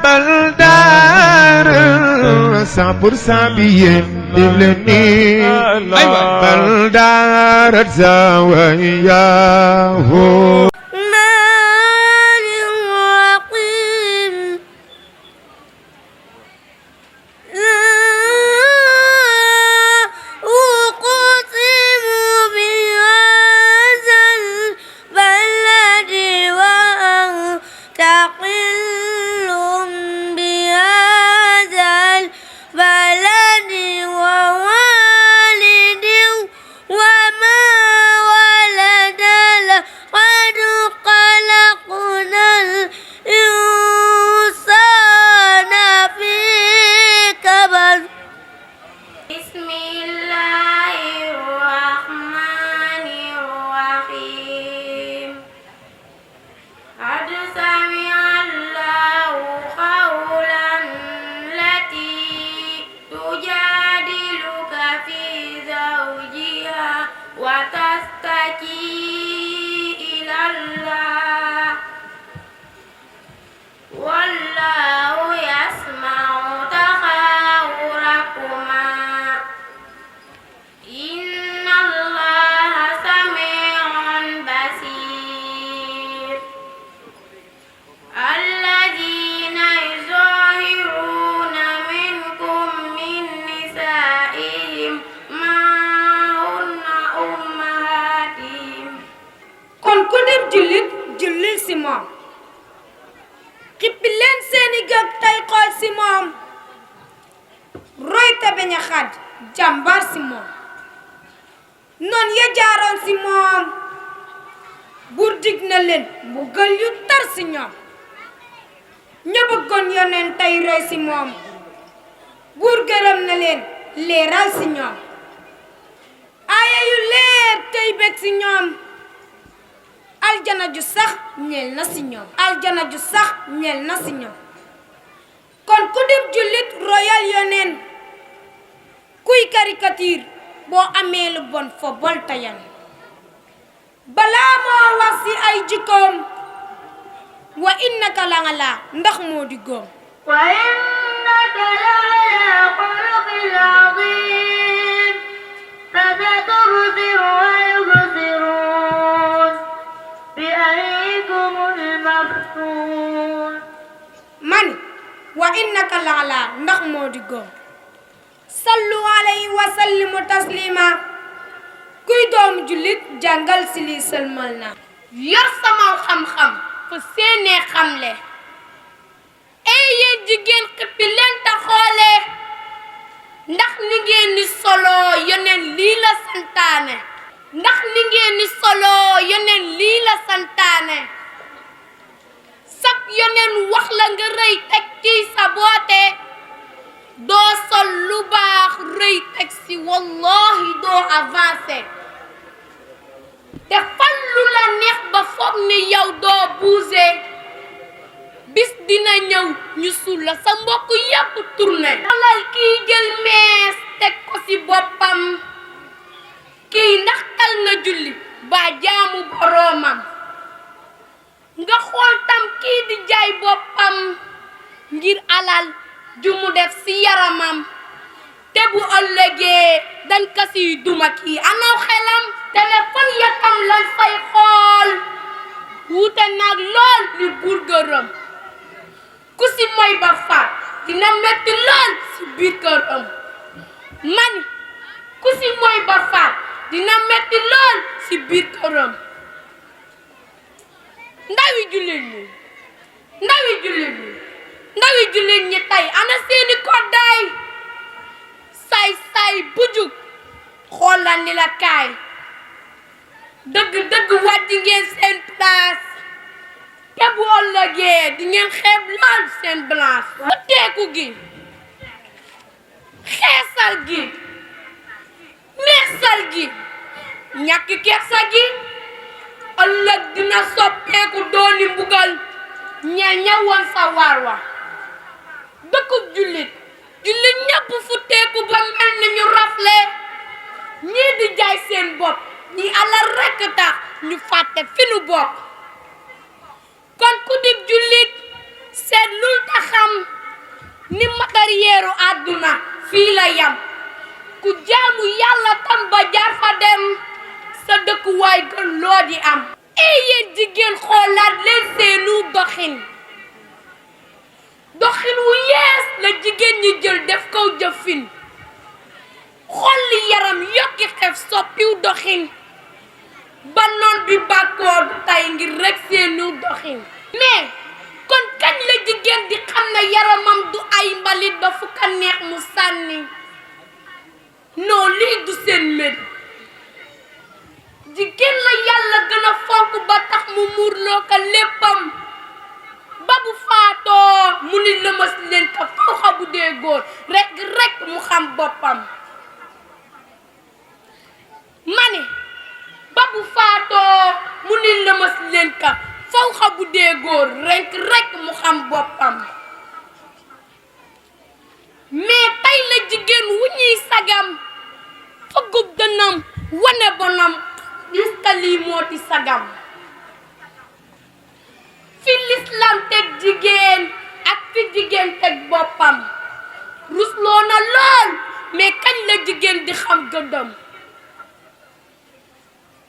بلدار 100% بيم دلني بلدار زواياه jàmbaar si moom noon ya jaaroon si moom buur dig na leen mbugal yu tar si ñoom ña bëggoon yoneen tey roy si moom buur gërëm na leen leeral si ñoom aaya yu leer tey bég si ñoom aljana ju sax ñeel na si ñoom aljana ju sax ñeel na si ñoom kon ku dib jullit royal yoneen kuy caricature boo amee lu bon fo bol tayan balaa moo wax si ay jikkoom wa innaka la nga laa ndax moo di góom wa innaka la ala xuluqin azim satubsiru wa yubsirun bi ayyikumul maftun man wa innaka la nga laa ndax moo di góom sallu alayhi wa sallimu taslima kuy doomu jullit jàngal si lii sëlmal na yor sama xam-xam fa séenee xamle ay yéen jigéen xippi leen ta xoole ndax li ngeen ni solo yoneen lii la santaane ndax li ngeen ni solo yoneen lii la santaane sab yoneen wax la nga rëy teg ci sa boote doo sol lu baax rëy teg si wallahi doo avancé te fan lu la neex ba foog ni yow doo buuse bis dina ñëw ñu suul la sa mbokk yépp tourné xoolal kii jël mees teg ko si boppam kii ndax tal na julli ba jaamu boroomam nga xool tam kii di jaay boppam ngir alal ju mu def si yaramam te bu ëllëgee dañ ko siy duma kii anaw xelam téléphone yakam lañ fay xool wuute nag lool li buur gërëm ku si moy ba faat dina metti lool si biir këram mani ku si moy ba faat dina metti lool si biir këram ndawi jullit ñi ndawi jullit ñi tey ana seeni koddaay say bu jug xoolal ni la kaay dëgg wàcc ngeen seen place te bu ëllëgee di ngeen xeeb lool seen blanche bu teeku gi xeesal gi neexsal gi ñàkk kersa gi ëllëg dina soppeeku dooni mbugal ña ñawoon sa waar wa dëkkub jullit ñépp fu teeku ba mel ni ñu rafle ñii di jaay seen bopp ñi alal rekk tax ñu fàtte fi nu bokk kon ku dib jullit seet lul ta xam fii la yam ku jaamu yàlla tam ba jaar fa dem sa dëkkuwaay gën loo di am yéen jigéen xoolaat leen seenu doxin wu yees la jigéen ñi jël def kaw jëfin xolli yaram yokki xef soppiw doxin ba noon bi bàkkoor tay ngir rek seenu doxin mais kon kañ la jigéen di xam ne yaramam du ay mbalit ba fu ka neex mu sànni non lii du seen mbir jigéen la yàlla gën a fonk ba tax mu muurloo ko léppam ba bu faatoo mu ni lëmas leen ka faw xa bu dee góor rek mu xam boppam ma ne ba bu faatoo mu ni lëmas leen ka faw xa bu dee góor rek mu xam boppam mais tey la jigéen wu ñuy sagam fëggub dënam wane bonam gis ka lii moo ti sagam fi l'islam teg jigéen ak fi jigéen teg boppam rusloo na lool mais kañ la jigéen di xam gëddam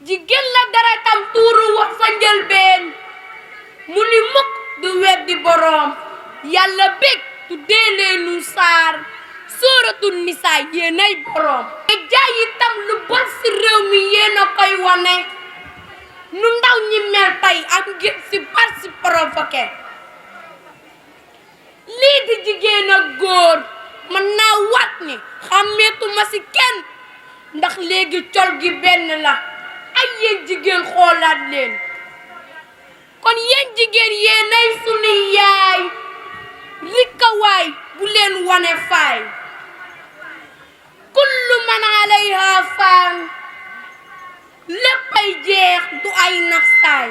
jigéen la deretam tuuru wax sa njëlbeen mu ni mukk du weddi boroom yàlla bég tuddee leenu saar sóoratul nisaa yéenay boroom te jaay itam lu bon ci réew mi yéen a koy wane nu ndaw ñi mel tey ak ngir ci bar ci provoqué lii di jigéen ak góor mën naa waat ni xàmmeetuma ci kenn ndax léegi col gi benn la ay yéen jigéen xoolaat leen kon yéen jigéen yéenay sunu yaay rikkawaay bu leen wane faay kullu man alayha faan léppay jeex du ay nax saay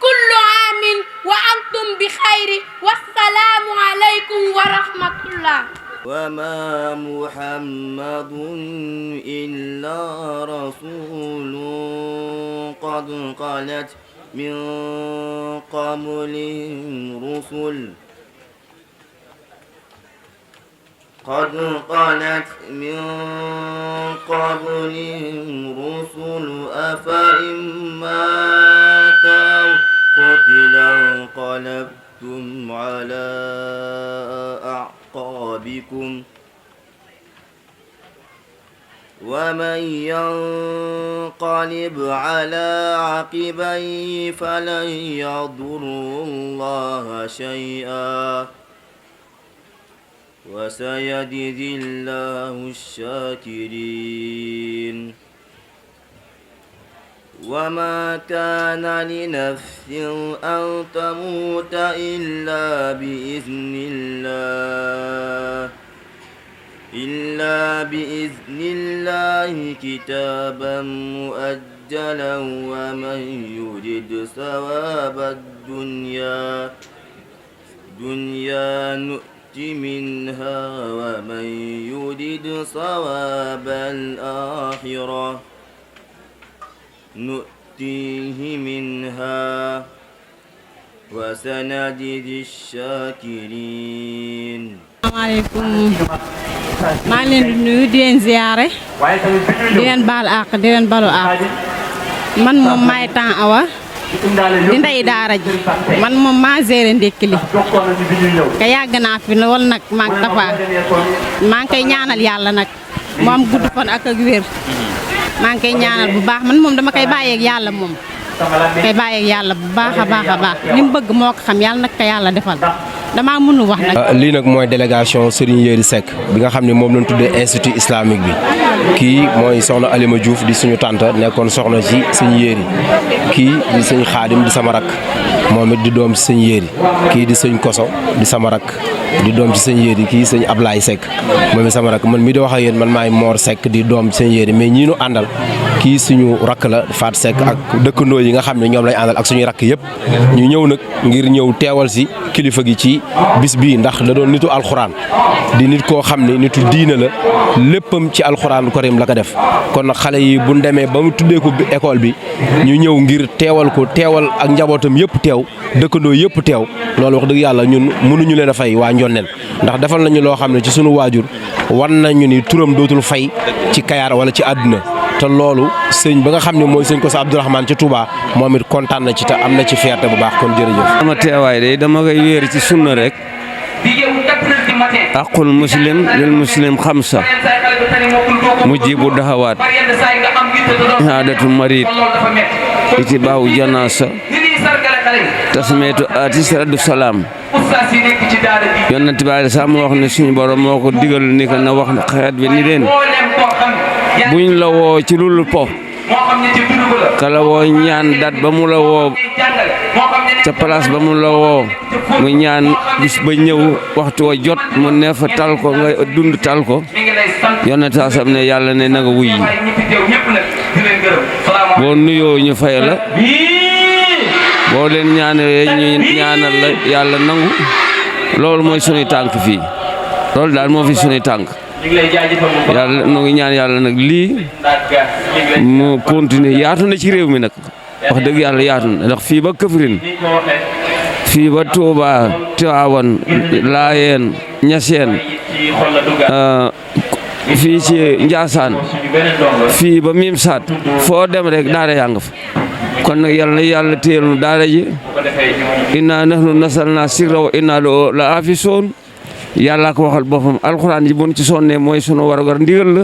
kullu aamin wa antum bi xayri wassalaamu alaykum wa rahmatullah وما محمد إلا رسول قد خلت من قبله الرسل أفإن مات أو قتل انقلبتم على أعقابكم ومن ينقلب على عقبيه فلن يضر الله شيئا وسيجزي الله الشاكرين وما كان لنفس أن تموت إلا بإذن الله كتابا مؤجلا ومن يرد ثواب الدنيا نؤت منها ومن يرد ثواب الآخرة نؤتيه منها وسنجزي الشاكرين. Asalaamaaleykum maa ngi leen di nuyu di leen ziyaare di leen baal àq di leen balu àq man moom maay temps awa di ndey daara ji man moom maa géré ndékki li ka yàgg naa fi lool nag maa ngi tafa maa ngi koy ñaanal yàlla nag mu am gudd fan ak wér maa ngi koy ñaanal bu baax man moom dama koy bàyyeeg yàlla moom koy bàyyeeg yàlla bu baax a baax li mu bëgg moo ko xam yàlla nag ko yàlla defal damaa mënu wax nag. lii nag mooy délégation Serigne Yéri Seck bi nga xam ne moom lañ tuddee institut islamique bi kii mooy soxna Alima Diouf di suñu tante nekkoon soxna ci sëñ Yéri kii di sëñ Xaadim di sama rak moom it di doom ci sëñ Yéri kii di sëñ Koso di sama rak di doom ci sëñ Yéri kii sëñ Ablaye Seck moom it sama rak man mi di wax ak yéen man maay Mor Seck di doom ci sëñ Yéri mais ñii ñu àndal kii suñu rakk la Faat Seck ak dëkkandoo yi nga xam ne ñoom lañ àndal ak suñuy rakk yëpp ñu ñëw nag ngir ñëw teewal si kilifa gi ci bis bii ndax da doon nitu alxuraan di nit koo xam ne nitu diina la léppam ci alxuraan karim la ko def kon nag xale yi bu demee ba mu tuddee ko école bi ñu ñëw ngir teewal ko teewal ak njabootam yëpp teew dëkkandoo yëpp teew loolu wax dëgg yàlla ñun mënuñu leen a fay waa Njonneen ndax defal nañu loo xam ne ci sunu waajur wan nañu ni turam dootul fay ci Kayar wala ci àdduna te loolu sëñ ba nga xam ne mooy sëñ Kosso Abdourahmane ci Touba moom it kontaan na ci te am na ci fierté bu baax kon jërëjëf. sama teewaay de dama koy wéer ci sunna rek aqul muslim lil muslim xamsa mujibu dahawaat ihaadatu marid itibaawu janaasa tasmeetu atis raddu salaam yonent bi aleyhi salaam wax ne suñu borom moo ko digal ni ko na wax xeet bi ni leen buñ la woo ci lulu po kala woo ñaan dat ba mu la woo ca place ba mu la woo mu ñaan bis ba ñëw waxtu wa jot mu ne fa tal ko nga dund tal ko yonent saa sam ne yàlla ne na nga wuy yi boo nuyoo ñu fay la boo leen ñaanee ñu ñaanal la yàlla nangu loolu mooy sunuy tànk fii loolu daal moo fi sunuy tànk yàlla nu ngi ñaan yàlla nag lii mu continuer yaatu na ci réew mi nag wax dëgg yàlla yaatu na ndax fii ba Kaffrine fii ba Touba Tivaouane Laayeen Ñaseen fii ci Njaasaan fii ba Mimsaat foo dem rek daara yaa nga fa kon nag yàlla na yàlla téyel nu daara ji inna nahnu nasalna sirra wa inna lahu la afisoon yàlla ko waxal boppam alxuraan ji buñ ci sonnee mooy sunu warugar ndigal la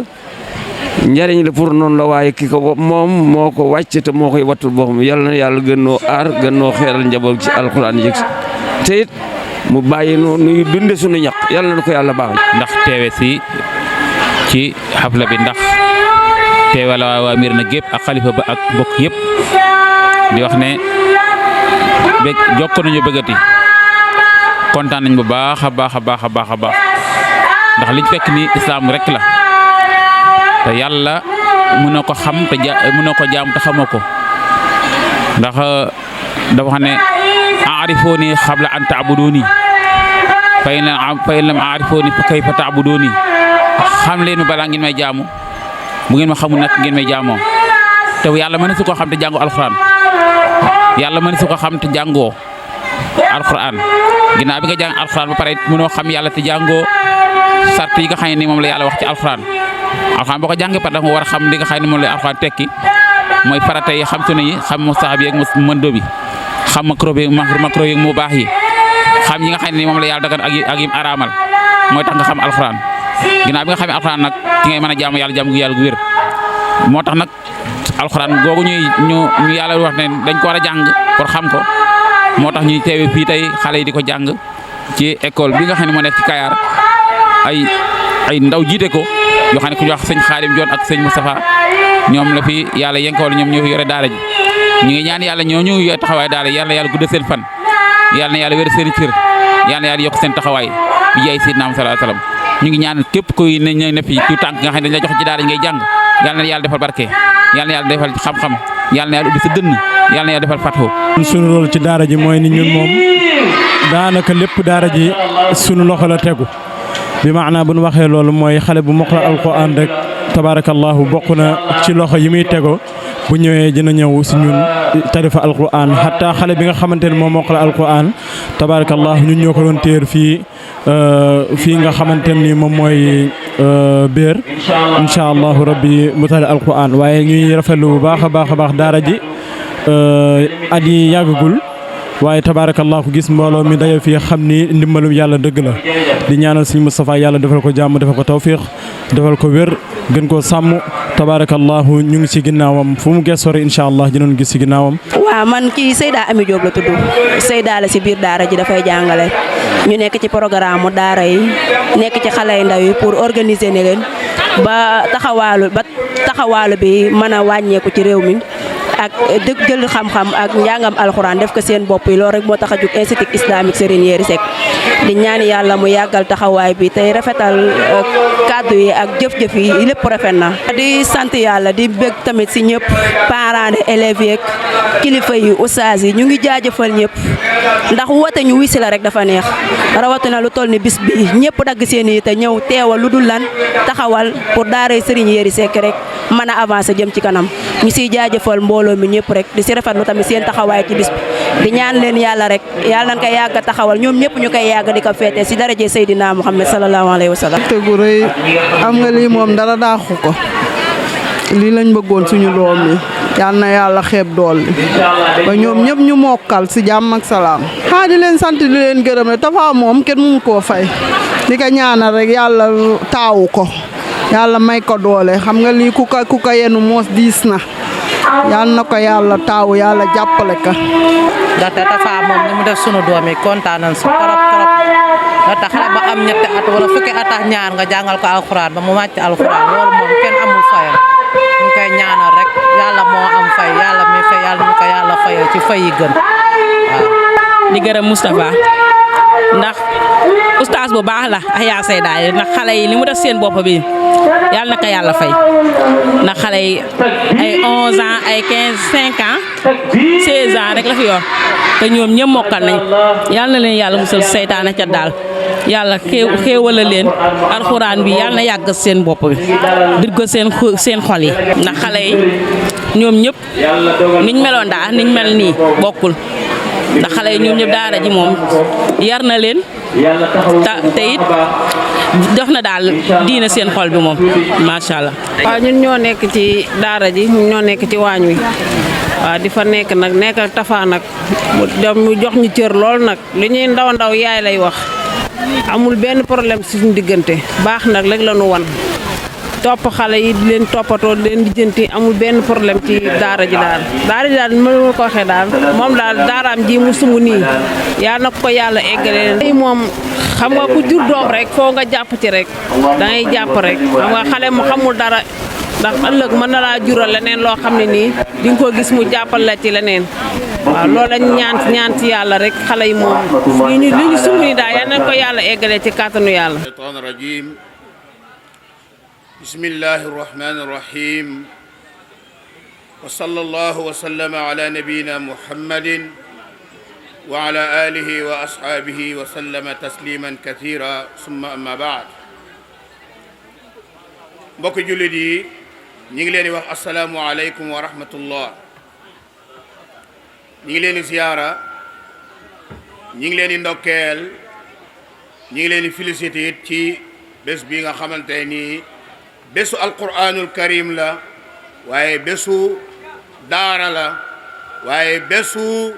njariñ la pour noonu la waaye ki ko moom moo ko wàcc te moo koy wattul boppam yàlla na yàlla gën noo aar gën noo xeeral njaboot ci alxuraan ji te it mu bàyyi nu nuy dunde sunu ñaq yàlla na ko yàlla baax ndax teewe si ci xafla bi ndax teewe la waa Médina gépp ak xalifa ba ak mbokk yëpp di wax ne bég jokk nañu bëggati kontaan nañ bu baax a baax a baax a baax a baax ndax liñ fekk ni islaam rek la te yàlla mën na ko xam te mën na ko jaam te xamoo ko ndax dafa xam ne aarifooni xabla an taabuduni fa in lam aarifooni fa kayfa taabuduni xam leen balaa ngeen may jaamu bu ngeen ma xamul nag ngeen may jaamoo te yàlla mën na su ko xam te jàngoo alxuraan yàlla mën na su ko xam te jàngoo alxuraan ginnaaw bi nga jàng alxuraan ba pare mënoo xam yàlla te jàngoo sart yi nga xam ne moom la yàlla wax ci alxuraan boo ko jàngee par dafa war a xam li nga xam ne moom la alxuraan tekki mooy farata yi xam sunna yi xam mustaxab yi ak mëndo bi xam makro yi mu baax yi xam yi nga xam ne moom la yàlla dagan ak yim araamal mooy tax nga xam alxuraan ginnaaw bi nga xamee alxuraan nag ci ngay mën a jaamu yàlla gu wér moo tax nag alxuraan googu ñu yàlla wax ne dañ ko war a jàng pour xam ko moo tax ñuy teewe fii tey xale yi di ko jàng ci école bi nga xam ne moo nekk ci Kayar ay ndaw jiite ko yoo xam ne ku ñu wax sëñ Xaadim Joon ak sëñ Moustapha ñoom la fi yàlla yenkawal ñoom ñoo yore daara ji ñu ngi ñaan yàlla ñooñu yore taxawaay daara yàlla yàlla guddal seen fan yàlla na yàlla wér seen cër yàlla na yàlla yokk seen taxawaay bi jaay Seydina Muhammad sallallahu alayhi wasallam ñu ngi ñaan képp kuy ne fi tu tànk nga xam ne dañ la jox ci daara ji ngay jàng yàlla na yàlla defal barke yàlla na yàlla defal xam-xam yàlla na yàlla ubbi sa dënn yàlla na yàlla defal fatho. sunu rôle ci daara ji mooy ni ñun moom daanaka lépp daara ji sunu loxo la tegu bi maanaa bu ñu waxee loolu mooy xale bu mokkal alquran rek tabarakallahu bokk na ci loxo yi muy tego bu ñëwee dina ñëw si ñun tarifa alquran hatta xale bi nga xamante ne moom mokkal alquran tabarakallahu ñun ñoo ko doon téer fii nga xamante ni moom mooy béer incha allahu rabbi mu tari alquran waaye ñuy rafetlu bu baax a baax daara ji at yi yàggagul waaye tabarakallahu gis mbooloo mi daje fii xam ni ndimbalum yàlla dëgg la di ñaanal Sëriñ Moustapha yàlla defal ko jàmm defal ko tawfiq defal ko wér gën koo sàmm tabarakallahu ñu ngi ci ginnaawam fu mu gëstoo incha allah dinañ gis ci ginnaawam. waaw man kii Seyda Ami Diop la tudd Seyda la ci biir daara ji dafay jàngale ñu nekk ci programme mu daara yi nekk ci xale yu ndaw yi pour organiser ne leen ba taxawaalu bi mën a wàññeeku ci réew mi. ak jël xam-xam ak njàngam alxuraan def ko seen bopp yi loolu rek moo tax a jóg institut islamique Serigne Yéri Seck di ñaan yàlla mu yàggal taxawaay bi tey rafetal kàddu yi ak jëf-jëf yi lépp rafet na. di sant yàlla di bëgg tamit si ñëpp parents élèves yeeg kilifa yi ustaas yi ñu ngi jaajëfal ñëpp ndax woote ñu wisi la rek dafa neex rawatina lu toll ni bis bi ñëpp dagg seen yi te ñëw teewal lu dul lan taxawal pour daaray Serigne Yéri Seck rek mën a avancer jëm ci kanam ñu siy jaajëfal mbooloo mbooloo mi ñëpp rek di si rafetlu tamit seen taxawaay ci bis bi di ñaan leen yàlla rek yàlla nañ ko yàgg a taxawal ñoom ñëpp ñu koy yàgg di ko feete si daraje Seydina Muhammad sallallahu alayhi wa sallam. te gu rëy am nga lii moom dara daaxu ko lii lañ bëggoon suñu doom yi yal na yàlla xeeb dool li ba ñoom ñëpp ñu mokkal si jàmm ak salaam. xaa di leen sant di leen gërëm rek Tafa moom kenn mënu koo fay di ko ñaanal rek yàlla taawu ko yàlla may ko doole xam nga lii ku ko yenu moos diis na yal na ko yàlla taawu yàlla jàppale ka ndaxte Tafa moom ni mu def sunu doom yi kontaan nañ si trop ndaxte xale ba am ñetti at wala fukki at ak ñaar nga jàngal ko alxuraan ba mu wàcc alxuraan loolu moom kenn amul fayam ñu koy ñaanal rek yàlla moo am fay yàlla mi fay yàlla ñu ko yàlla fayal ci fay yi gën waaw. di gërëm Moustapha ndax ustaas bu baax la ak yaa Seyda yi ndax xale yi li mu def seen bopp bi yàlla na ko yàlla fay ndax xale yi ay 11 ans ay 15 5 ans 16 ans rek la fi yor te ñoom ñëpp mokkal nañ yàlla na leen yàlla musal seytaane ca daal yàlla xéewala leen alxuraan bi yàlla na yàgg seen bopp bi dir ko seen xol yi ndax xale yi ñoom ñëpp niñ meloon daal niñ mel nii bokkul ndax xale yi ñoom ñëpp daara ji moom yar na leen te it jox na daal diina seen xol bi moom macha allah. waaw ñun ñoo nekk ci daara ji ñun ñoo nekk ci waañ wi waaw di fa nekk nag nekk ak Tafa nag mu jox ñu cër lool nag li ñuy ndaw ndaw yaay lay wax amul benn problème ci suñu diggante baax nag rek la ñu wan topp xale yi di leen toppatoo di leen lijjanti amul benn problème ci daara ji daal ni ma ko waxee daal moom daal daaraam ji mu sumb nii yaa na ko yàlla eggale moom xam nga ku jur doom rek foo nga jàpp ci rek da ngay jàpp rek xam nga xale mu xamul dara ndax ëllëg mën na laa jural leneen loo xam ne nii di nga ko gis mu jàppal la ci leneen waaw loolu lañ ñaan ci yàlla rek xale yi moom li ñu sumb nii daal yaa nañ ko yàlla eggale ci kàttanu yàlla. بسم الله الرحمن الرحيم وصلى الله وسلم على نبينا محمد وعلى آله وأصحابه وسلم تسليما كثيرا ثم أما بعد mbokk jullit yi ñi ngi leen di wax assalaamu aleykum wa rahmatullah ñi ngi leen di ziyaara ñi ngi leen di ndokkeel ñi ngi leen di félicité ci bés bi nga xamante ni bésu alquranul karim la waaye bésu daara la waaye bésu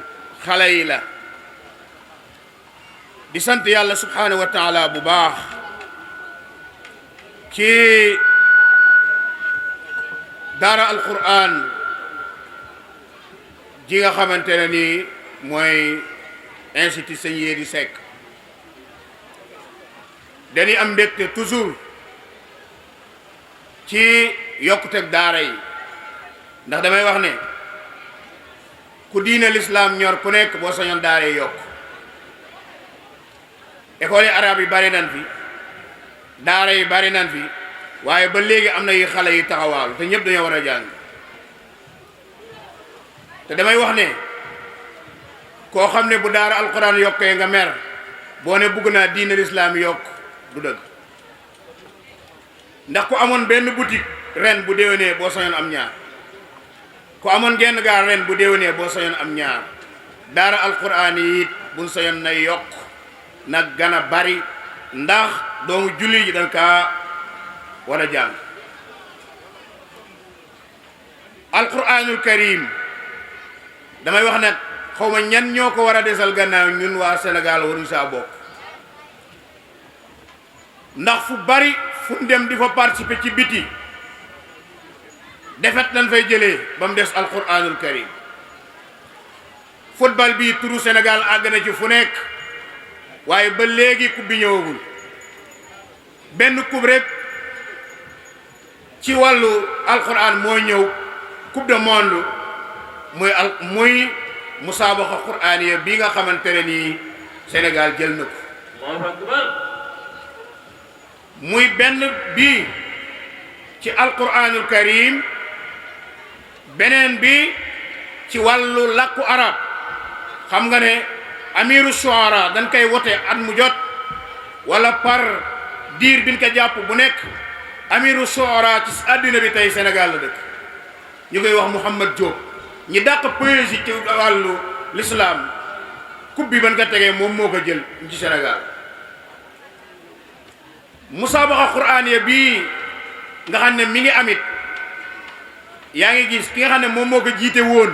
xale yi la di sant yàlla subhanahu wa taala bu baax ci daara alquran ji nga xamante ne ni mooy institut Sëñ Yéri Seck dañuy am mbégte toujours ci yokkuteg daara yi ndax damay wax ne ku diine l'islam ñor ku nekk boo sañoon daara yi yokk école yi arabe yi bari nan fi daara yi bari nan fi waaye ba léegi am na yi xale yi taxawaalu te ñëpp dañoo war a jàng te damay wax ne koo xam ne bu daara alquran yokkee nga mer boo ne bugg naa diine l'islam yokk du dëgg ndax ku amoon benn boutique ren bu déwénee boo sañoon am ñaar ku amoon genn gaar ren bu déwénee boo sañoon am ñaar daara alquran yi it buñ sañoon na yokk nag gën a bari ndax doomu julli ji dañ kaa war a jàng alquranul karim damay wax nag xaw ma ñan ñoo ko war a desal gannaaw ñun waa Sénégal waruñ saa bokk ndax fu bari fu dem di fa participer ci biti defet lañ fay jëlee ba mu des alquranul karim football bi turu Sénégal àgg na ci fu nekk waaye ba léegi coupe bi ñëwagul benn coupe rek ci wàllu alquran moo ñëw coupe du monde muy musaabaqa quraaniya bi nga xamante ne nii Sénégal jël na ko muy benn bii ci alquranul karim beneen bi ci wàllu làkku arab xam nga ne amiru shuara dañ koy wote at mu jot wala par diir biñ ko jàpp bu nekk amiru shuara ci àddina bi tey Sénégal la dëkk ñu koy wax Mouhamad Diop ñi dàq poésie ci wàllu l'islam coupe bi ban ko tegee moom moo ko jël ci Sénégal musaabaqa quraaniya bii nga xam ne mi ngi amit yaa ngi gis ki nga xam ne moom moo ko jiite woon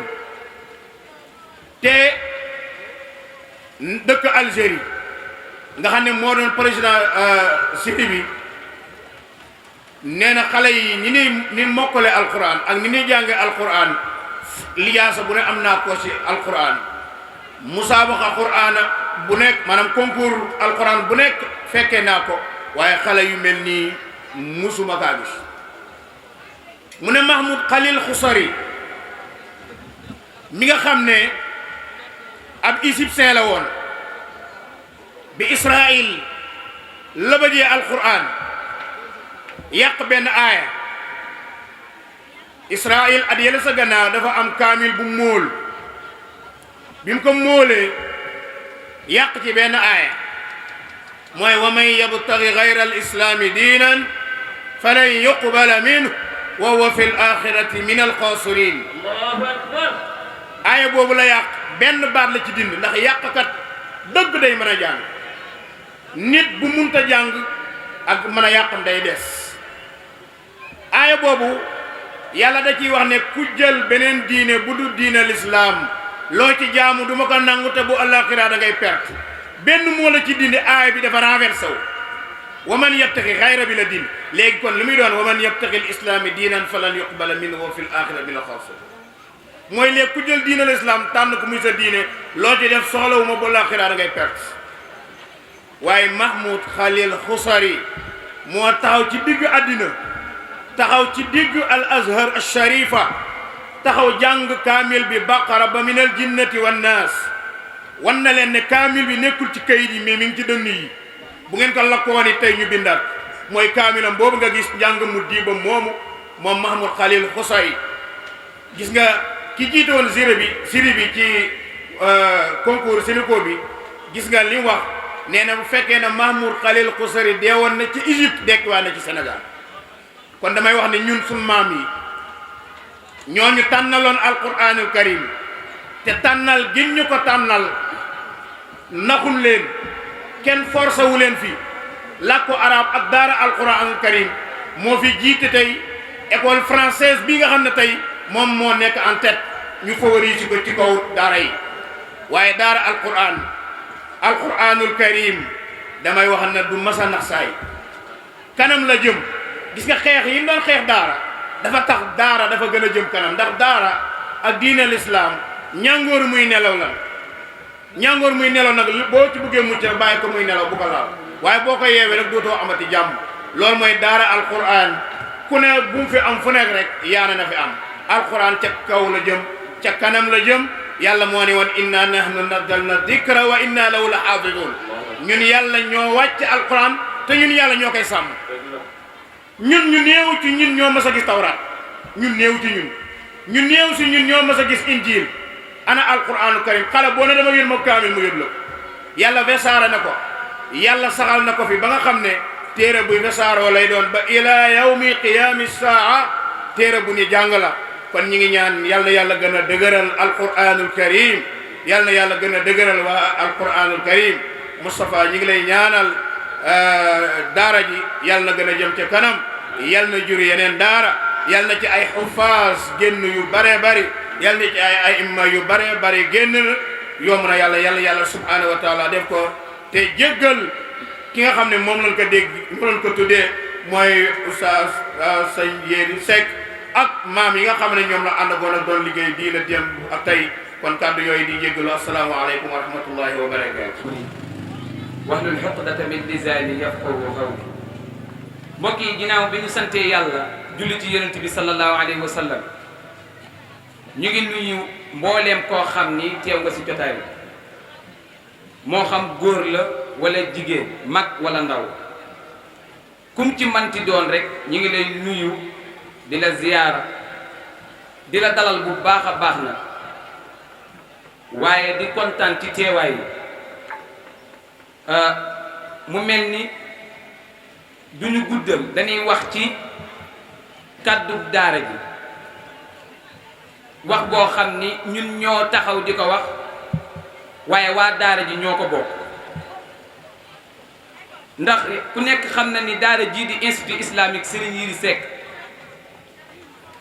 te dëkk Algérie nga xam ne moo doon président Syrie bi nee na xale yi ni mokkale alquran ak ni ñuy jànge alquran lijaasa bu ne am naa ko ci alquran musaabaqa qur'an bu nekk maanaam concours alquran bu nekk fekkee naa ko waaye xale yu mel nii musuma kaa gis mu ne Mahmoud Khalil Khoussari mi nga xam ne ab égyptien la woon bi Israël labajee alquran yàq benn aaya Israël at yële sa gannaaw dafa am kaamil bu móol bi mu ko móolee yàq ci benn aaya mooy wa man yabtaghi ghayra al-islaami diinan falan yuqbala minhu wa huwa fi al-aaxirati min al-xaasiriin. aaya boobu la yàq benn baat la ci dind ndax yàqkat dëgg day mën a jàng nit bu munta jàng ak mën a yàqam day des. aaya boobu yàlla da ciy wax ne ku jël beneen diine bu du diine lislaam loo ci jaamu du ma ko nangu te bu àllaaxira da ngay perte benn moo la ci dindi aaya bi dafa renversé wu wa man yabtaxi xayra bi la din léegi kon li muy doon wa man yabtaxi l islaami diinan falan yuqbala minhu wa fi l axira min al xaasiriin mooy léegi ku jël diine lislaam tànn ko muy sa diine loo ci def soxlawu ma bu àllaaxira da ngay perte waaye Mahmoud Khalil Khoussari moo taxaw ci digg àddina taxaw ci digg al azhar al sharifa taxaw jàng kaamil bi baqara ba minal jinnati wan naas wan na leen ne kaamil bi nekkul ci kayit yi mais mi ngi ci dënn yi bu ngeen ko lakkoon it tey ñu bindaat mooy kaamilam boobu nga gis njàng mu diiba moomu moom Mahmoud Khalil Khoussari gis nga ki jiite woon Syrie bi ci concours Sénégal bi gis nga li mu wax nee na bu fekkee ne Mahmoud Khalil Khoussari deewoon na ci Égypte dekkiwaat na ci Sénégal kon damay wax ne ñun suñu maam yi ñooñu tànnaloon alquranul karim te tànnal gin ñu ko tànnal naxul leen kenn forcé wu leen fi làkku arab ak daara alquranul karim moo fi jiite tey école française bi nga xam ne tey moom moo nekk en tête ñu favoriser ko ci kaw daara yi waaye daara alquranul karim damay wax ne du masa nax saay kanam la jëm gis nga xeex yi doon xeex daara dafa tax daara dafa gën a jëm kanam ndax daara ak diine l'islam ñàngoor muy nelaw la ñàngoor muy nelaw nag boo ci bëggee mucc rek bàyyi ko muy nelaw bu ko laal waaye boo ko yeewee rek dootoo amati jàmm loolu mooy daara alquran ku ne bu mu fi am fu nekk rek yaana na fi am alquran ca kaw la jëm ca kanam la jëm yàlla moo ne woon inna nahnu nazzalna dikra wa inna lahu la xaafidun ñun yàlla ñoo wàcc alquran te ñun yàlla ñoo koy sàmm ñun ñu néew ci ñun ñoo mas a gis tawraat ñun néew ci ñun néew si ñun ñoo mas a gis injil ana alquranu karim xale boo ne dama yén ma kaamil mu yóbbu la yàlla wesaare na ko yàlla saxal na ko fi ba nga xam ne téere buy wesaaroo lay doon ba ila yawmi qiyami saa téere bu ñu jàng la kon ñi ngi ñaan yal na yàlla gën a dëgëral alquranul karim yal na yàlla gën a dëgëral waa alquranul karim Moustapha ñi ngi lay ñaanal daara ji yal na gën a jëm ca kanam yal na jur yeneen daara yal na ci ay xufaas génn yu bare bari yal na ci ay imma yu bare bari génn yomb na yàlla subhanahu wa taala def ko te jéggal ki nga xam ne moom lañ ko dégg moom lañ ko tuddee mooy oustaz Sëñ Yéri Seck ak maam yi nga xam ne ñoom la àndagoon ak doon liggéey diina démb ak tey kon kàddu yooyu di jéggalu assalaamu aleykum wa rahmatullahi wa barakatuh wahlul uqdata min lisaani yafqahu qawli mbokk yi ginnaaw bi ñu santee yàlla julli ci yonent bi sallallahu alayhi wa sallam ñu ngi nuyu mbooleem koo xam ni teew nga si jotaay bi moo xam góor la wala jigéen mag wala ndaw kum ci manti doon rek ñu ngi lay nuyu di la ziyaara di la dalal bu baax a baax na waaye di kontaan ci teewaay yi mu mel ni duñu guddal dañuy wax ci kàddu daara ji wax boo xam ni ñun ñoo taxaw di ko wax waaye waa daara ji ñoo ko bokk ndax ku nekk xam na ni daara jii di institut islamique Serigne Yiri Seck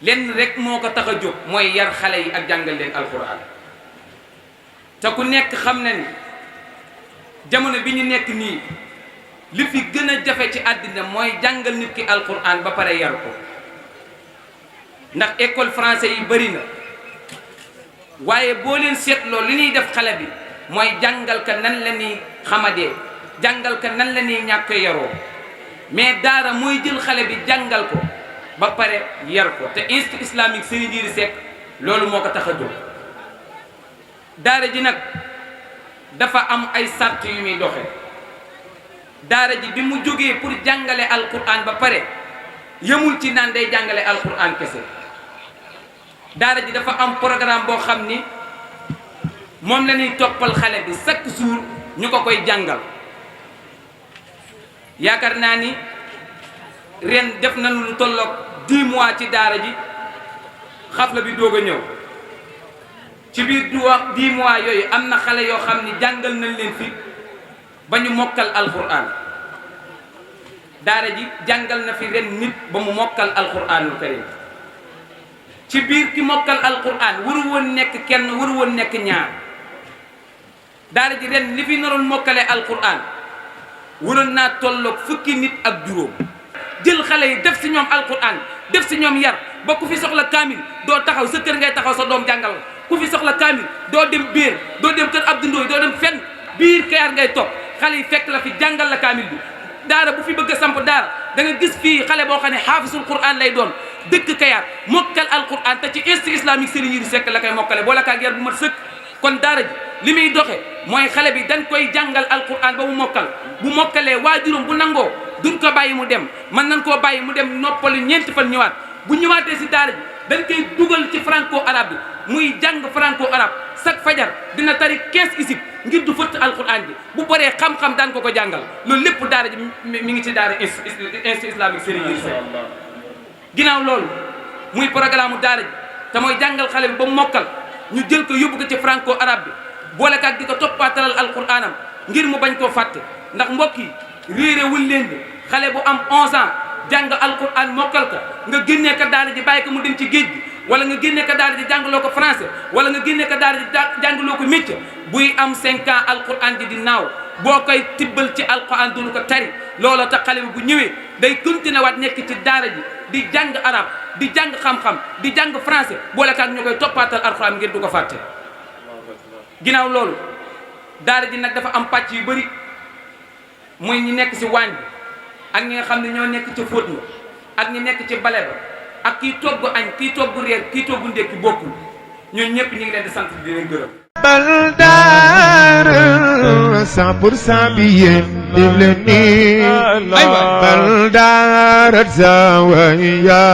lenn rek moo ko tax a jóg mooy yar xale yi ak jàngal leen alquran te ku nekk xam na ni jamono bi ñu nekk nii li fi gën a jafe ci àddina mooy jàngal nit ki alquran ba pare yar ko ndax école français yi bëri na waaye boo leen seetloo li ñuy def xale bi mooy jàngal ka nan la ñuy xamadee jàngal ka nan la ñuy ñàkk yaroo mais daara mooy jël xale bi jàngal ko ba pare yar ko te institut islamique Serigne Yiri Seck loolu moo ko tax a jóg daara ji nag dafa am ay sart yu muy doxe daara ji bi mu jógee pour jàngale alquran ba pare yemul ci naan day jàngale alquran kese daara ji dafa am programme boo xam ni moom la ñuy toppal xale bi chaque jour ñu ko koy jàngal yaakaar naa ni ren def nañu lu tolloog 10 mois ci daara ji xafla bi doog a ñëw ci biir 10 mois yooyu am na xale yoo xam ni jàngal nañ leen fi ba ñu mokkal alquran daara ji jàngal na fi ren nit ba mu mokkal alquranul karim ci biir ki mokkal alquran waru woon nekk kenn waru woon nekk ñaar daara ji ren li fi naroon mokkale alquran waroon naa tolloog fukki nit ak juróom jël xale yi def si ñoom alquran def si ñoom yar ba ku fi soxla kaamil doo taxaw sa kër ngay taxaw sa doom jàngal ku fi soxla kaamil doo dem biir doo dem kër Abdou Ndoye doo dem fenn biir Kayar ngay topp xale yi fekk la fi jàngal la kaamil bi daara bu fi bëgg a samp daara da nga gis fii xale boo xam ne xaafisul quran lay doon dëkk Kayar mokkal alquran te ci institut islamique Serigne Yiri Seck la koy mokkale boo la kaa yar bu mat sëkk kon daara ji li muy doxe mooy xale bi dañ koy jàngal alquran ba mu mokkal bu mokkalee waajuram bu nangoo duñ ko bàyyi mu dem mën nañ koo bàyyi mu dem noppalu ñeenti fan ñëwaat bu ñëwaatee si daara ji dañ koy dugal ci franco arabe bi muy jàng franco arabe chaque fajar dina tari 15 isib ngir du fëtt alquran ji bu bëree xam-xam daan ko jàngal loolu lépp daara ji mi ngi ci daara institut islamique Serigne Yiri Seck ginnaaw loolu muy programme daara ji te mooy jàngal xale bi ba mu mokkal ñu jël ko yóbbu ko ci franco arabe bi boole kaak di ko toppaatalal alquranam ngir mu bañ koo fàtte ndax mbokk yi réeré wul leen bi xale bu am 11 ans jàng alquran mokkal ka nga génnee ko daara ji bàyyi ko mu dem ci géej gi wala nga génnee ko daara ji jàngaloo ko français wala nga génnee ko daara ji jàngaloo ko métier buy am 5 ans alquran ji di naaw boo koy tibbal ci alquran duñu ko tari looloo tax xale bi bu ñëwee day continuer waat nekk ci daara ji di jàng arab di jàng xam-xam di jàng français boole kaak ñu koy toppaatal alquran ngir du ko fàtte ginnaaw loolu daara ji nag dafa am pàcc yu bëri muy ñi nekk si waañ bi ak ñi nga xam ne ñoo nekk ci fóot ma ak ñi nekk ci bale ba ak kii togg añ kii togg reer kii togg ndékki bokkul ñun ñëpp ñu ngi leen di sant di leen gërëm bal daara 100% bi yéen def leen nii bal daara zawiya